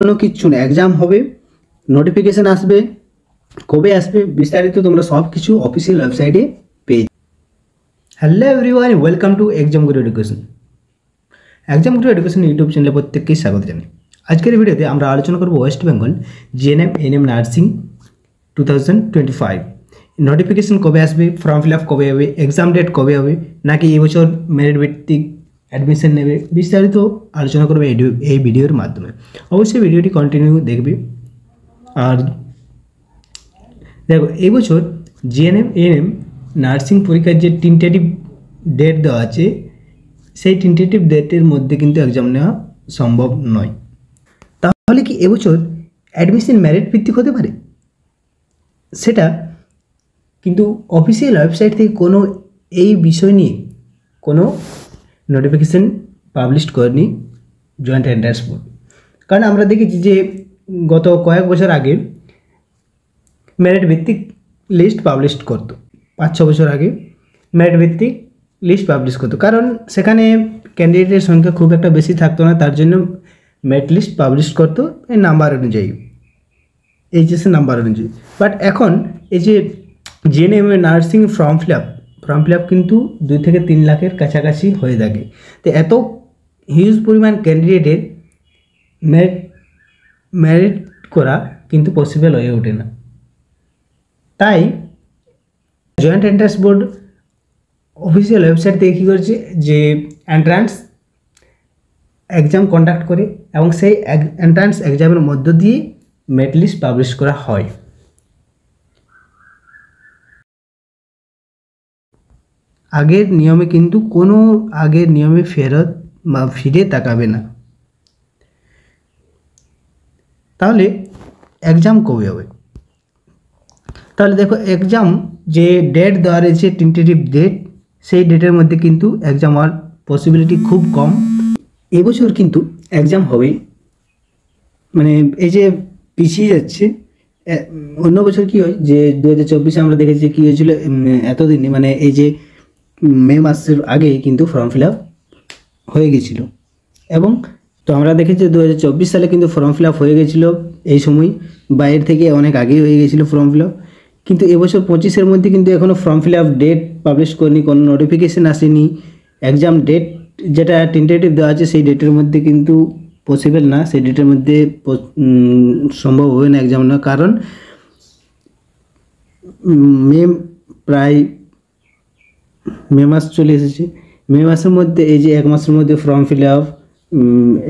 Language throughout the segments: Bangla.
কোনো কিচ্ছু না, এক্সাম হবে, নোটিফিকেশন আসবে, কবে আসবে বিস্তারিত তোমরা সব কিছু অফিসিয়াল ওয়েবসাইটে পেয়ে যাবে। Hello everyone, welcome to exam Guru education. Exam Guru education YouTube চ্যানেলে প্রত্যেককেই স্বাগত জানাই। আজকের ভিডিওতে আমরা আলোচনা করব West Bengal GNM NM nursing 2025 notification কবে আসবে, ফর্ম ফিল আপ কবে হবে, এক্সাম ডেট কবে হবে, নাকি এবছর মেরিট ভিত্তিক অ্যাডমিশন নেবে, বিস্তারিত আলোচনা করবে এই ভিডিওর মাধ্যমে। অবশ্যই ভিডিওটি কন্টিনিউ দেখবে। আর দেখো, এই বছর জিএনএম এনএম নার্সিং পরীক্ষার যে টেন্টেটিভ ডেট দেওয়া আছে, সেই টেন্টেটিভ ডেটের মধ্যে কিন্তু এক্সাম নেওয়া সম্ভব নয়। তাহলে কি এবছর অ্যাডমিশন মেরিট ভিত্তিক হতে পারে? সেটা কিন্তু অফিসিয়াল ওয়েবসাইট থেকে কোনো এই বিষয় নিয়ে কোনো নোটিফিকেশান পাবলিশ করেনি জয়েন্ট এন্ট্রান্স বোর্ড। কারণ আমরা দেখেছি যে গত কয়েক বছর আগে মেরিট ভিত্তিক লিস্ট পাবলিশ করতো, 5-6 বছর আগে মেরিট ভিত্তিক লিস্ট পাবলিশ করতো, কারণ সেখানে ক্যান্ডিডেটের সংখ্যা খুব একটা বেশি থাকতো না, তার জন্য মেরিট লিস্ট পাবলিশ করতো এই নাম্বার অনুযায়ী, এইচএসের নাম্বার অনুযায়ী। বাট এখন এই যে GNM nursing form fill up কিন্তু 2 থেকে 3 লাখের কাছাকাছি হয়ে থাকে। তো এত হিউজ পরিমাণ ক্যান্ডিডেটের মেরিট করা কিন্তু পসিবল হয়ে ওঠে না। তাই joint entrance board official website থেকে কী করেছে, যে এন্ট্রান্স এক্সাম কন্ডাক্ট করে এবং সেই এন্ট্রান্স এক্সামের মধ্য দিয়ে মেরিট লিস্ট পাবলিশ করা হয়। আগের নিয়মে কিন্তু কোনো আগের নিয়মে ফেরত বা ফিরে তাকাবে না। তাহলে এক্সাম কবে হবে? তাহলে দেখো, এক্সাম যে ডেট দেওয়া রয়েছে টেন্টেটিভ ডেট, সেই ডেটের মধ্যে কিন্তু এক্সাম হওয়ার পসিবিলিটি খুব কম। এবছর কিন্তু এক্সাম হবেই, মানে এই যে পিছিয়ে যাচ্ছে। অন্য বছর কী হয় যে 2024-এ আমরা দেখেছি কী হয়েছিল, এতদিনে মানে এই যে মে মাসের আগে কিন্তু ফর্ম ফিল আপ হয়ে গেছিলো। এবং তো আমরা দেখেছি 2024 সালে কিন্তু ফর্ম ফিল আপ হয়ে গেছিলো এই সময়, বাইরের থেকে অনেক আগেই হয়ে গেছিলো ফর্ম ফিল আপ। কিন্তু এবছর 25-এর মধ্যে কিন্তু এখনও form fill up date publish করেনি, কোনো নোটিফিকেশান আসেনি। এক্সাম ডেট যেটা টেন্টেটিভ দেওয়া আছে সেই ডেটের মধ্যে কিন্তু পসিবল না, সেই ডেটের মধ্যে সম্ভব হবে না এক্সাম নেওয়া। কারণ মে মাস চলে এসেছে, মে মাসের মধ্যে এই যে 1 মাসের মধ্যে form fill up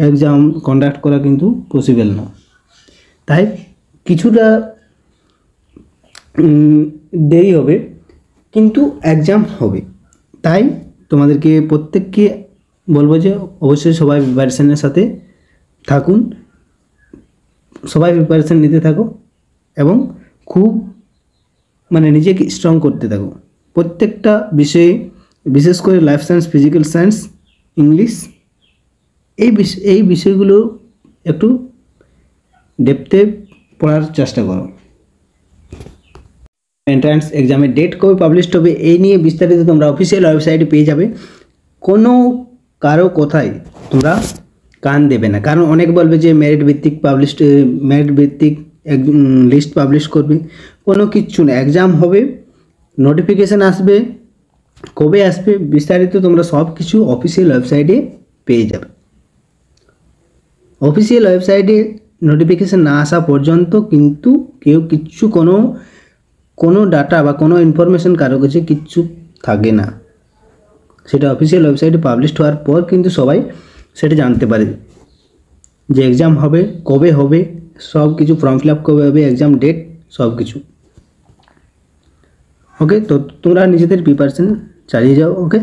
exam conduct করা কিন্তু পসিবল না। তাই কিছুটা দেরি হবে, কিন্তু এক্সাম হবে। তাই তোমাদেরকে প্রত্যেককে বলবো যে অবশ্যই সবাই প্রিপারেশনের সাথে থাকুন, সবাই প্রিপারেশন নিতে থাকো এবং খুব মানে নিজেকে স্ট্রং করতে থাকো প্রত্যেকটা বিষয়ে, বিশেষ করে life science, physical science, English, এই বিষয়গুলো একটু ডেপথে পড়ার চেষ্টা করো। এন্ট্রান্স এক্সামের ডেট কবে পাবলিশ হবে এই নিয়ে বিস্তারিত তোমরা অফিসিয়াল ওয়েবসাইটে পেয়ে যাবে। কোনো কারো কথায় তোমরা কান দেবে না, কারণ অনেক বলবে যে মেরিট ভিত্তিক লিস্ট পাবলিশ করবে। কোনো কিচ্ছু না, এক্সাম হবে, নোটিফিকেশান আসবে, কবে আসবে বিস্তারিত তোমরা সব কিছু অফিসিয়াল ওয়েবসাইটে পেয়ে যাবে। অফিসিয়াল ওয়েবসাইটে নোটিফিকেশান না আসা পর্যন্ত কিন্তু কেউ কিচ্ছু কোনো ডাটা বা কোনো ইনফরমেশান কারো কাছে কিচ্ছু থাকে না। সেটা অফিসিয়াল ওয়েবসাইটে পাবলিশ হওয়ার পর কিন্তু সবাই সেটা জানতে পারে যে এক্সাম হবে, কবে হবে, সব কিছু, ফর্ম ফিল আপ কবে হবে, এক্সাম ডেট, সব কিছু। ওকে, তো তোমরা নিজেদের প্রিপারেশন চালিয়ে যাও। ওকে।